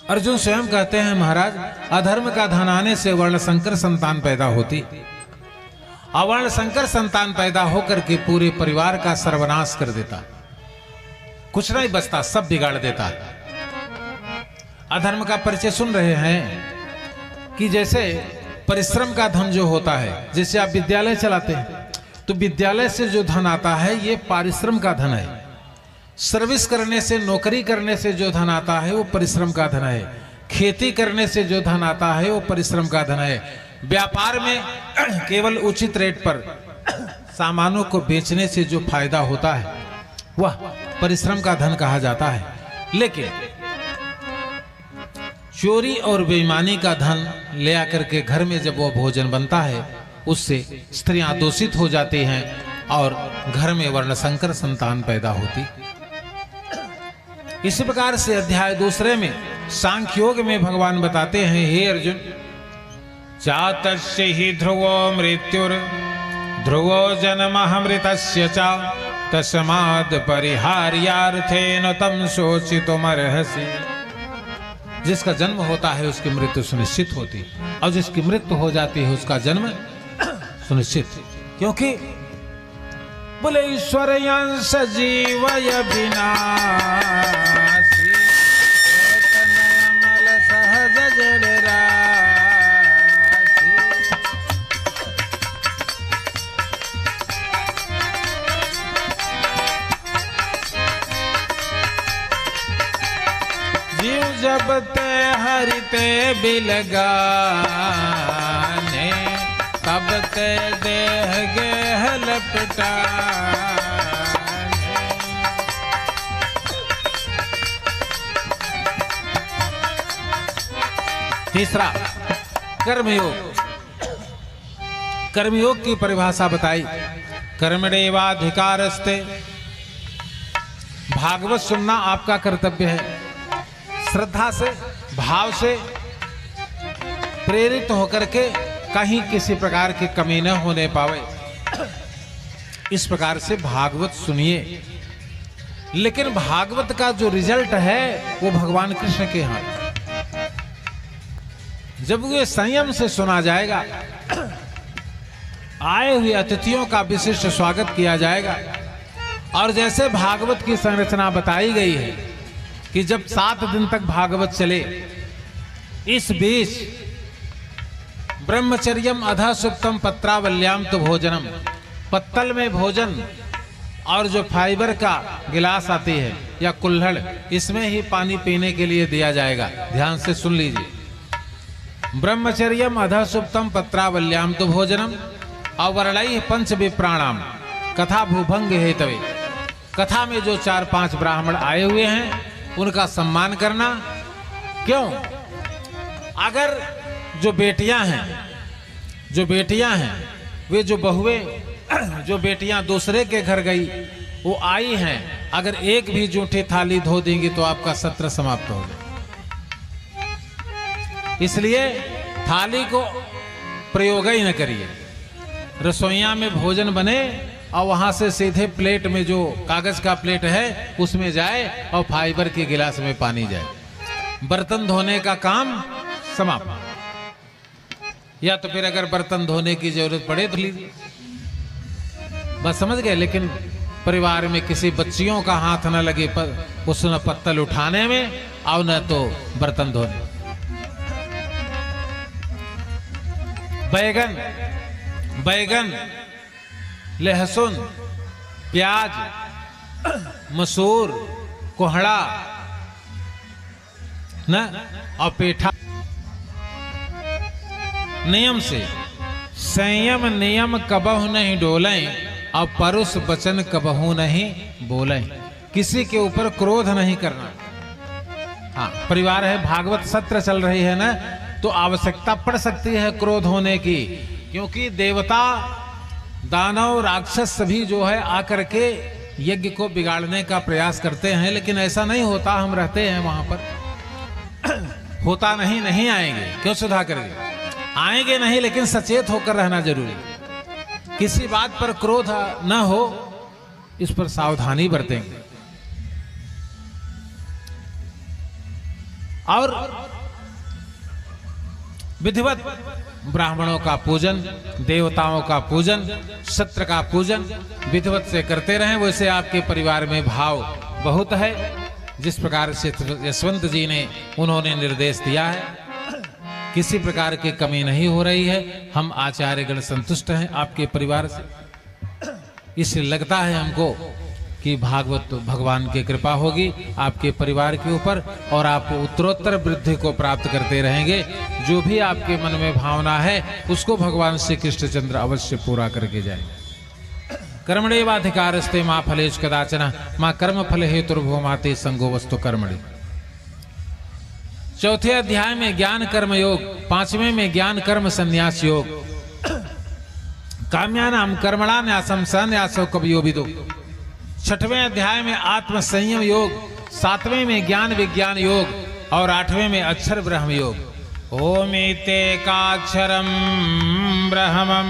अर्जुन स्वयं कहते हैं, महाराज अधर्म का धन आने से वर्ण संकर संतान पैदा होती, अवर्ण संकर संतान पैदा होकर के पूरे परिवार का सर्वनाश कर देता, कुछ नहीं बचता, सब बिगाड़ देता। अधर्म का परिचय सुन रहे हैं कि जैसे परिश्रम का धन जो होता है, जैसे आप विद्यालय चलाते हैं तो विद्यालय से जो धन आता है ये पारिश्रम का धन है। सर्विस करने से, नौकरी करने से जो धन आता है वो परिश्रम का धन है। खेती करने से जो धन आता है वो परिश्रम का धन है। व्यापार में केवल उचित रेट पर सामानों को बेचने से जो फायदा होता है वह परिश्रम का धन कहा जाता है। लेकिन चोरी और बेईमानी का धन ले आकर के घर में जब वो भोजन बनता है उससे स्त्रियां दूषित हो जाती हैं और घर में वर्णसंकर संतान पैदा होती। इसी प्रकार से अध्याय दूसरे में सांख्योग में भगवान बताते हैं, हे अर्जुन, चातस्य हि ध्रुवो मृत्युर ध्रुवो जन्मः च तस्माद् परिहार्यार्थेन तम शोचितुमर्हसि। जिसका जन्म होता है उसकी मृत्यु सुनिश्चित होती, और जिसकी मृत्यु हो जाती है उसका जन्म सुनिश्चित। क्योंकि बोले ईश्वर अंश जीवय विनाशी अमल सहज जन राशि। जीव जब ते हरिते बिलगाने तब ते देह गेह लपटाने। तीसरा कर्मयोग। कर्मयोग की परिभाषा बताई, कर्मणेवाधिकारस्ते। भागवत सुनना आपका कर्तव्य है। श्रद्धा से, भाव से प्रेरित होकर के कहीं किसी प्रकार की कमी न होने पावे, इस प्रकार से भागवत सुनिए। लेकिन भागवत का जो रिजल्ट है वो भगवान कृष्ण के हाथ। जब ये संयम से सुना जाएगा, आए हुए अतिथियों का विशिष्ट स्वागत किया जाएगा, और जैसे भागवत की संरचना बताई गई है कि जब 7 दिन तक भागवत चले, इस बीच ब्रह्मचर्यम अधा सुप्तम पत्रावल्याम तो भोजनम, पत्तल में भोजन और जो फाइबर का गिलास आती है या कुल्हड़, इसमें ही पानी पीने के लिए दिया जाएगा। ध्यान से सुन लीजिए, ब्रह्मचर्यम अधा सुप्तम पत्रावल्याम तो भोजनम अवर्णैः पंच विप्राणाम कथा भूभंग हेतवे। कथा में जो 4-5 ब्राह्मण आए हुए हैं उनका सम्मान करना। क्यों? अगर जो बेटियां हैं वे जो बहुएं, जो बेटियां दूसरे के घर गई वो आई हैं, अगर एक भी जूठी थाली धो देंगी तो आपका सत्र समाप्त हो जाए। इसलिए थाली को प्रयोग ही न करिए। रसोइया में भोजन बने और वहां से सीधे प्लेट में, जो कागज का प्लेट है उसमें जाए और फाइबर के गिलास में पानी जाए। बर्तन धोने का काम समाप्त। या तो फिर अगर बर्तन धोने की जरूरत पड़े तो लीजिए, बस समझ गए। लेकिन परिवार में किसी बच्चियों का हाथ न लगे उस न पत्तल उठाने में और न तो बर्तन धोने। बैगन, लहसुन, प्याज, मसूर, कोहड़ा न और पेठा। नियम से संयम नियम कबहु नहीं डोलें और परुष वचन कबहु नहीं बोलें। किसी के ऊपर क्रोध नहीं करना। हाँ, परिवार है, भागवत सत्र चल रही है ना, तो आवश्यकता पड़ सकती है क्रोध होने की, क्योंकि देवता, दानव, राक्षस सभी जो है आकर के यज्ञ को बिगाड़ने का प्रयास करते हैं। लेकिन ऐसा नहीं होता, हम रहते हैं वहां पर। होता नहीं आएंगे। क्यों सुधाकर जी? आएंगे नहीं, लेकिन सचेत होकर रहना जरूरी। किसी बात पर क्रोध न हो, इस पर सावधानी बरतेंगे। और विधिवत ब्राह्मणों का पूजन, देवताओं का पूजन, सत्र का पूजन विधिवत से करते रहें। वैसे आपके परिवार में भाव बहुत है, जिस प्रकार से यशवंत जी ने उन्होंने निर्देश दिया है, किसी प्रकार की कमी नहीं हो रही है। हम आचार्यगण संतुष्ट हैं आपके परिवार से। इसलिए लगता है हमको कि भागवत भगवान की कृपा होगी आपके परिवार के ऊपर और आप उत्तरोत्तर वृद्धि को प्राप्त करते रहेंगे। जो भी आपके मन में भावना है उसको भगवान श्री कृष्णचंद्र अवश्य पूरा करके जाए। कर्मणेवाधिकारस्ते मां फलेषु कदाचन मां कर्म फल हेतुर्भुवो माते संगो वस्तु कर्मणि। चौथे अध्याय में ज्ञान कर्म योग, पांचवें में ज्ञान कर्म संन्यास योग, काम्यानाम कर्मणा न्यासम संन्यासो कवियो विदु। छठवें अध्याय में आत्म संयम योग, सातवें में ज्ञान विज्ञान योग और आठवें में अक्षर ब्रह्म योग। ओमिते काक्षरम ब्रह्मम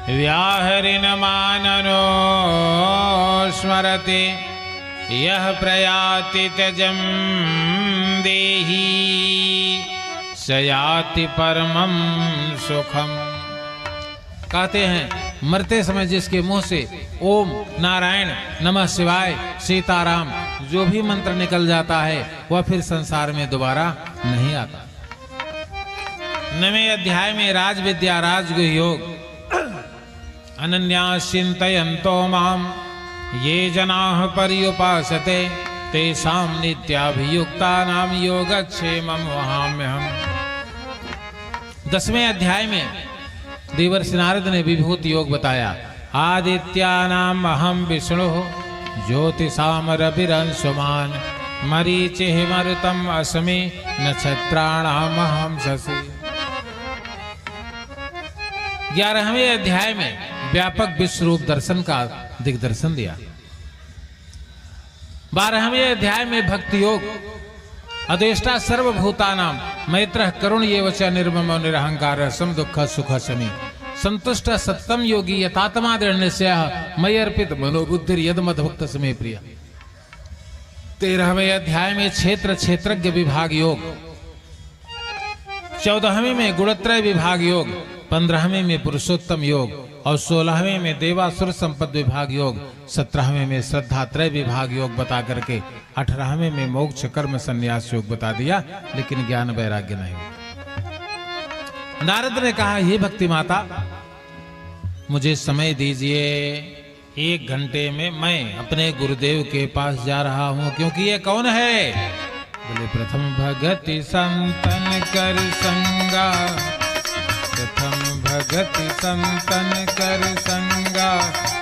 व्याहरिन माननो स्मरति यह प्रयाति त्यजम देहि सयाति परमं सुखम। कहते हैं मरते समय जिसके मुंह से ओम नारायण नमः शिवाय सीताराम जो भी मंत्र निकल जाता है वह फिर संसार में दोबारा नहीं आता। 9वें अध्याय में राज विद्या राजगुह योग, अनन्यास चिन्तयन्तो माम ये जनाः पर्युपासते तेषां नित्याभियुक्तानां योगक्षेमं वहाम्यहम्। 10वें अध्याय में देवर्षि नारद ने विभूति योग बताया। आदित्यानाम अहम विष्णु ज्योतिषाम रविरंशुमान मरीचिः मरुतम अस्मि नक्षत्राणाम अहम शशि। 11वें अध्याय में व्यापक विश्व रूप दर्शन का दिग्दर्शन दिया। 12वें अध्याय में भक्ति योग, अदेष्टा सर्वभूतानां मैत्रः करुण एव च निर्ममो निरहंकारः सम दुःख सुख शमी संतुष्ट सत्तम योगी यतात्मा दृढ़निश्चयः मयि अर्पित मनोबुद्धिर यद मद्भक्त समे प्रिय। 13वें अध्याय में क्षेत्र क्षेत्रज्ञ विभाग योग, 14वें में गुणत्रय विभाग योग, 15वें में पुरुषोत्तम योग और 16वें में देवासुर संपद विभाग योग, 17वें में श्रद्धात्रय विभाग योग बता करके 18वें में मोक्ष कर्म संन्यास योग बता दिया, लेकिन ज्ञान वैराग्य नहीं। नारद ने कहा हे भक्ति माता मुझे समय दीजिए, 1 घंटे में मैं अपने गुरुदेव के पास जा रहा हूं। क्योंकि ये कौन है? बोले प्रथम भगति संतन कर संगा, प्रथम भगति संतन कर संगा,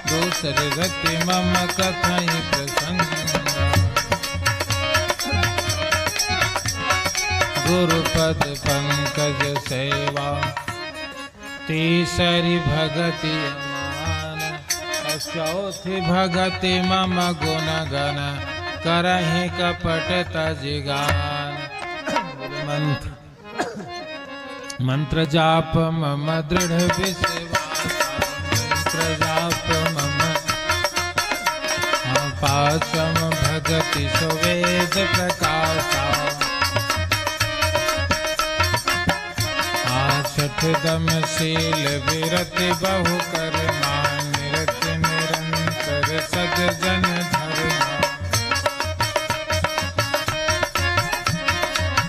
दूसरे रति मम कथई प्रसंगा। गुरुपद पंकज सेवा तीसरी भगति मान, चौथी भगति मम गुण गण करहि कपट तजिगान। मंत्र जाप मम दृढ़ विश्वास, मंत्र जाप मम पासम भगति सुवेद प्रकाशा। छठ दम शील विरति बहु कर्मा, निरत निरंतर सज्जन धर्मा।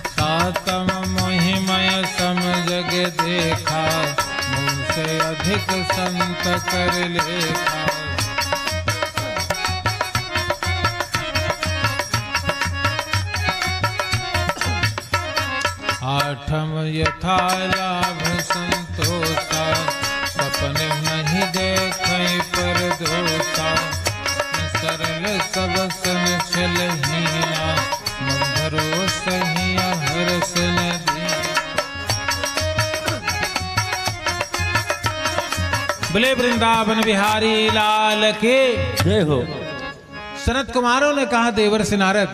सातम मोहिमय सम जग देखा, मुझसे अधिक संत कर लेखा। आठम यथा लाभ संतोषा, सपने नहीं देखें पर दोषा। सरल सब सन छलहिया, मंधरो सहिया हरस नदिया। बोले वृंदावन बिहारी लाल के जय हो। सनत कुमारों ने कहा देवर्षि नारद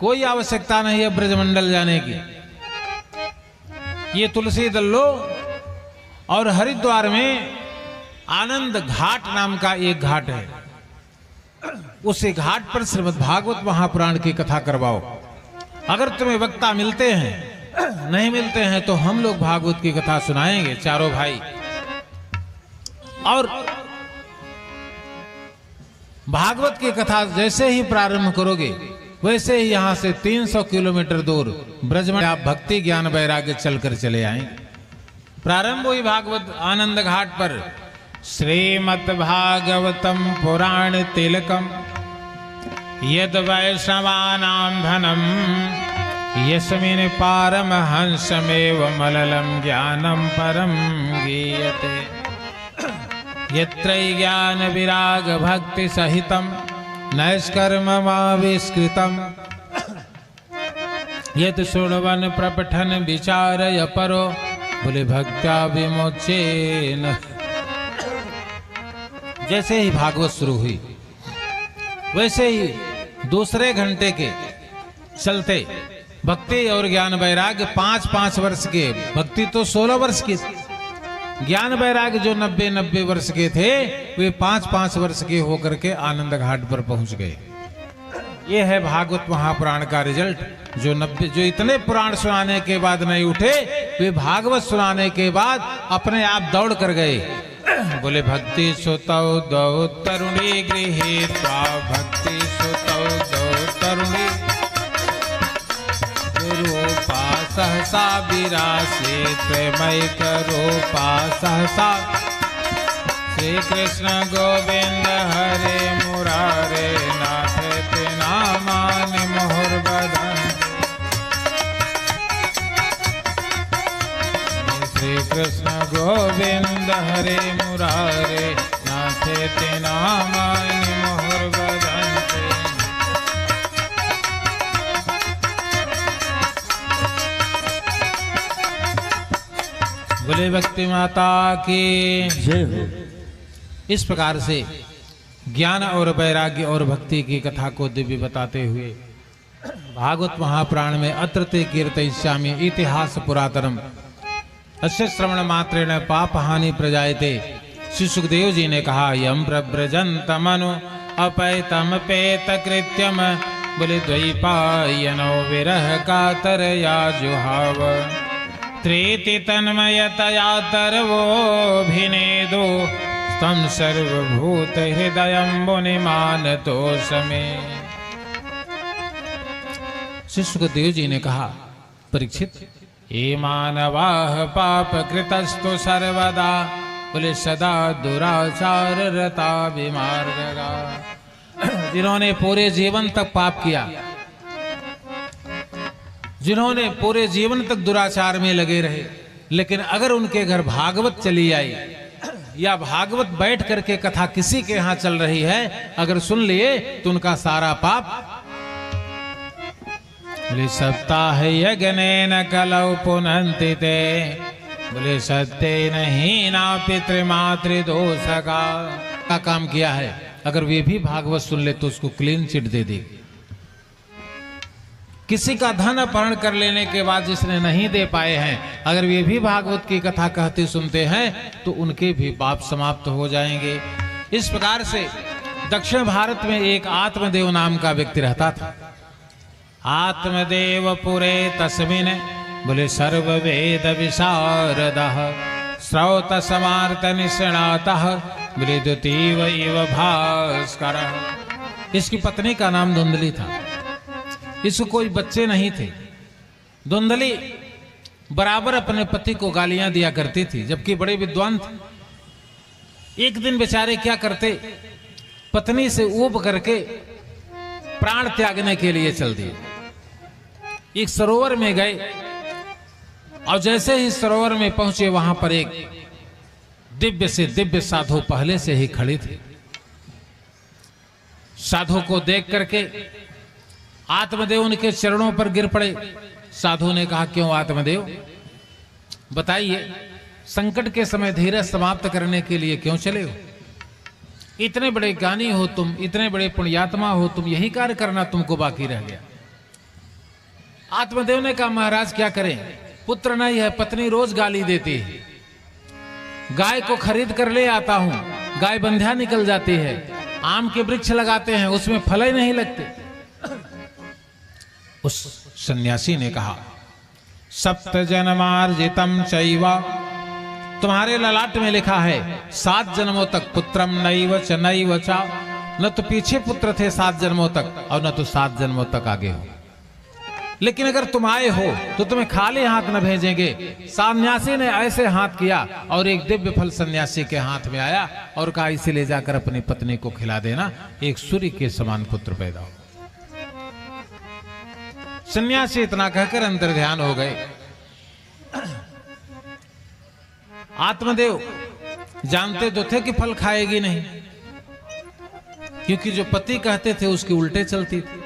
कोई आवश्यकता नहीं है ब्रजमंडल जाने की। ये तुलसी दल लो और हरिद्वार में आनंद घाट नाम का एक घाट है, उस घाट पर श्रीमद् भागवत महापुराण की कथा करवाओ। अगर तुम्हें वक्ता मिलते हैं, नहीं मिलते हैं तो हम लोग भागवत की कथा सुनाएंगे चारों भाई। और भागवत की कथा जैसे ही प्रारंभ करोगे वैसे ही यहां से 300 किलोमीटर दूर ब्रज में आप भक्ति ज्ञान वैराग्य चलकर चले आएंगे। प्रारंभ हुई भागवत आनंद घाट पर। श्रीमद् भागवतम पुराण तिलकम यद वैष्णवानां धनम यस्मिन् पारमहंसमेव मललं ज्ञानं परं गीयते। यत्र ज्ञान विराग भक्ति सहितं नैष्कर्ममाविष्कृतं यत् शृण्वन् प्रपठन् विचारय परो बोले भक्त्या विमोचेन। जैसे ही भागवत शुरू हुई वैसे ही दूसरे घंटे के चलते भक्ति और ज्ञान वैराग्य 5-5 वर्ष के, भक्ति तो 16 वर्ष की, ज्ञान वैराग्य जो 90-90 वर्ष के थे वे 5-5 वर्ष के होकर के आनंद घाट पर पहुंच गए। ये है भागवत महापुराण का रिजल्ट। जो इतने पुराण सुनाने के बाद नहीं उठे वे भागवत सुनाने के बाद अपने आप दौड़ कर गए। बोले भक्ति सुतौ दौ तरुणी गृहीत्वा भक्ति सुतौ दौ तरुणी रूपा सहसा विरासे प्रेमैक रूपा सहसा। श्री कृष्ण गोविंद हरे मुरारे नाथ नामानि मुहुर्वदन्। श्री कृष्ण गोविंद हरे मुरारे नाथेति नामानि मुहुर्वदन्ति। बोले भक्ति माता की जय हो। इस प्रकार से ज्ञान और वैराग्य और भक्ति की कथा को दिव्य बताते हुए भागवत महापुराण में अत्रते कीर्तयिष्यामि इतिहास पुरातनम अस्य श्रवण मात्रेण पाप हानि प्रजायते। श्री सुखदेव जी ने कहा यम प्रव्रजन्तमनु अपैतम पेत कृत्यम बोले द्वैपायनो विरह कातरया जुहाव। त्रेति तन्मयतया तरवोऽभिनेदो तं सर्वभूत हृदयं मुनिमानतोषमे। श्री सुखदेव जी ने कहा परीक्षित ये मानवाः पाप कृतस्तु सर्वदा बोले सदा दुराचार रता विमार्गगा। जिन्होंने पूरे जीवन तक पाप किया, जिन्होंने पूरे जीवन तक दुराचार में लगे रहे, लेकिन अगर उनके घर भागवत चली आई या भागवत बैठ करके कथा किसी के यहाँ चल रही है अगर सुन लिए तो उनका सारा पाप। बोले सप्ताह यज्ञेन कलौ पुनन्ति ते बोले सत्येन हीना पितृमातृ दोष का काम किया है। अगर वे भी भागवत सुन ले तो उसको क्लीन चिट दे दी। किसी का धन अपहरण कर लेने के बाद जिसने नहीं दे पाए हैं अगर वे भी भागवत की कथा कहते सुनते हैं तो उनके भी पाप समाप्त हो जाएंगे। इस प्रकार से दक्षिण भारत में एक आत्मदेव नाम का व्यक्ति रहता था। आत्मदेव पुरे तस्मिन् बोले सर्व वेद विशारदः श्रौत समार्त निष्णातः बोले द्वितीय इव भास्करः। इसकी पत्नी का नाम धुंधली था। इसको कोई बच्चे नहीं थे। धुंधली बराबर अपने पति को गालियां दिया करती थी जबकि बड़े विद्वान थे। एक दिन बेचारे क्या करते, पत्नी से ऊब करके प्राण त्यागने के लिए चल दिए। एक सरोवर में गए और जैसे ही सरोवर में पहुंचे वहां पर एक दिव्य से दिव्य साधु पहले से ही खड़ी थी। साधु को देख करके आत्मदेव उनके चरणों पर गिर पड़े। साधु ने कहा क्यों आत्मदेव बताइए, संकट के समय धीरज समाप्त करने के लिए क्यों चले हो? इतने बड़े ज्ञानी हो तुम, इतने बड़े पुण्यात्मा हो तुम, यही कार्य करना तुमको बाकी रह गया। आत्मदेव ने कहा महाराज क्या करें, पुत्र नहीं है, पत्नी रोज गाली देती है, गाय को खरीद कर ले आता हूं, गाय बंध्या निकल जाती है, आम के वृक्ष लगाते हैं उसमें फल ही नहीं लगते। उस सन्यासी ने कहा, सप्त जन्मार्जितम चैवा, तुम्हारे ललाट में लिखा है 7 जन्मों तक पुत्रम नैव च नैव च, न तो पीछे पुत्र थे 7 जन्मों तक और न तो 7 जन्मों तक आगे हो। लेकिन अगर तुम आए हो तो तुम्हें खाली हाथ न भेजेंगे। सन्यासी ने ऐसे हाथ किया और एक दिव्य फल सन्यासी के हाथ में आया और कहा, इसे ले जाकर अपनी पत्नी को खिला देना, एक सूर्य के समान पुत्र पैदा हो। सन्यासी इतना कहकर अंतर ध्यान हो गए। आत्मदेव जानते तो थे कि फल खाएगी नहीं, क्योंकि जो पति कहते थे उसके उल्टे चलती थी।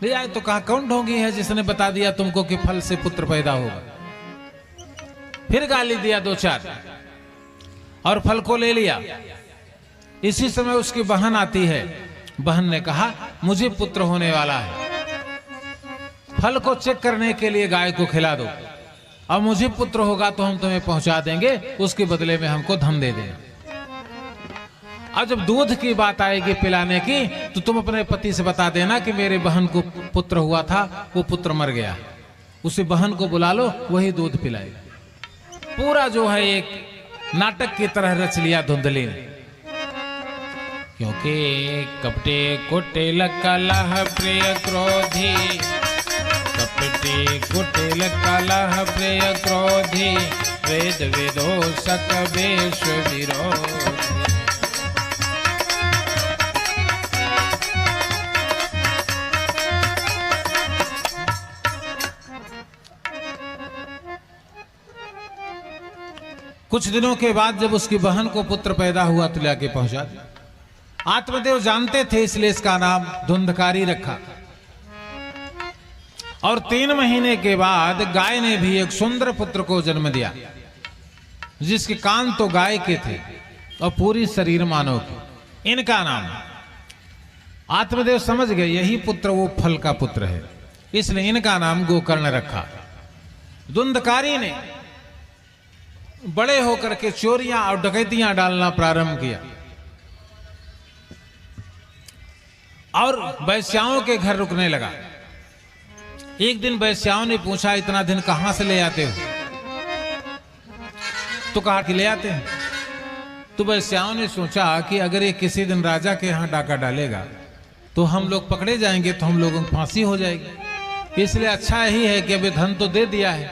ले आए तो कहा, कौन ढोंगी है जिसने बता दिया तुमको कि फल से पुत्र पैदा होगा। फिर गाली दिया 2-4 और फल को ले लिया। इसी समय उसकी बहन आती है। बहन ने कहा, मुझे पुत्र होने वाला है, फल को चेक करने के लिए गाय को खिला दो, और मुझे पुत्र होगा तो हम तुम्हें पहुंचा देंगे, उसके बदले में हमको धन दे देना। और जब दूध की बात आएगी पिलाने की, तो तुम अपने पति से बता देना कि मेरे बहन को पुत्र हुआ था, वो पुत्र मर गया, उसे बहन को बुला लो, वही दूध पिलाएगा। पूरा जो है एक नाटक की तरह रच लिया धुंधली ने। क्योंकि कपटे कुटिल कलह प्रिय क्रोधी, कपटे कुटिल कलह प्रिय क्रोधी, वेद विदोषक वेश विरोधी। कुछ दिनों के बाद जब उसकी बहन को पुत्र पैदा हुआ तो लाके पहुंचा दिया। आत्मदेव जानते थे, इसलिए इसका नाम धुंधकारी रखा। और 3 महीने के बाद गाय ने भी एक सुंदर पुत्र को जन्म दिया, जिसके कान तो गाय के थे और पूरी शरीर मानव की। इनका नाम आत्मदेव समझ गए, यही पुत्र वो फल का पुत्र है, इसलिए इनका नाम गोकर्ण रखा। धुंधकारी ने बड़े होकर के चोरियां और डकैतियां डालना प्रारंभ किया और वैश्याओं के घर रुकने लगा। एक दिन वैश्याओं ने पूछा, इतना दिन कहां से ले आते हो? तो कहा कि ले आते हैं। तो वैश्याओं ने सोचा कि अगर ये किसी दिन राजा के यहां डाका डालेगा तो हम लोग पकड़े जाएंगे, तो हम लोगों को फांसी हो जाएगी, इसलिए अच्छा यही है कि अभी धन तो दे दिया है,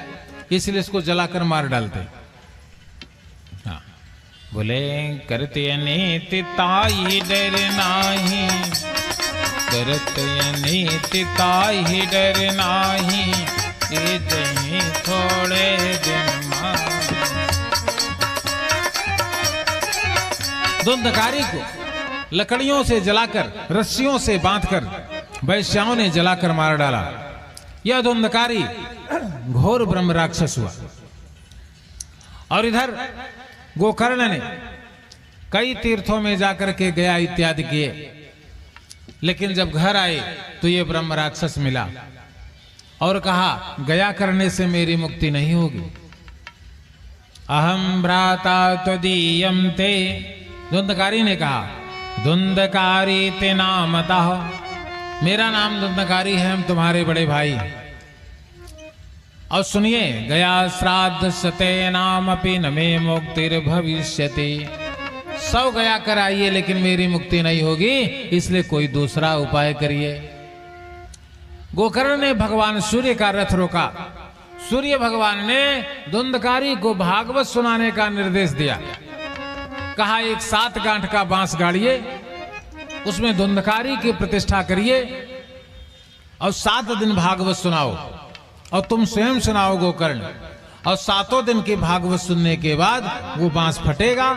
इसलिए इसको जलाकर मार डालते। बोले, करते अनीति ताई डर नाही, करते अनीति ताई डर नाही, ये जहीं थोड़े दिन मां। धुंधकारी को लकड़ियों से जलाकर, रस्सियों से बांधकर वैश्याओं ने जलाकर मार डाला। यह धुंधकारी घोर ब्रह्म राक्षस हुआ। और इधर गोकर्ण ने कई तीर्थों में जाकर के गया इत्यादि किए, लेकिन जब घर आए तो ये ब्रह्म राक्षस मिला और कहा, गया करने से मेरी मुक्ति नहीं होगी। अहम भ्राता त्वदीयं ते, धुंधकारी ने कहा, धुंधकारी ते नामतः, मेरा नाम धुंधकारी है, हम तुम्हारे बड़े भाई। और सुनिए, गया श्राद्ध सते नाम अपि न मे मुक्तिर्भविष्यति, 100 गया कराइए लेकिन मेरी मुक्ति नहीं होगी, इसलिए कोई दूसरा उपाय करिए। गोकर्ण ने भगवान सूर्य का रथ रोका। सूर्य भगवान ने धुंधकारी को भागवत सुनाने का निर्देश दिया। कहा, एक 7 गांठ का बांस गाड़िए, उसमें धुंधकारी की प्रतिष्ठा करिए और 7 दिन भागवत सुनाओ, और तुम स्वयं सुनाओ गोकर्ण। और 7 दिन की भागवत सुनने के बाद वो बांस फटेगा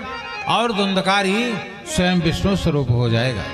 और धुंधकारी स्वयं विष्णु स्वरूप हो जाएगा।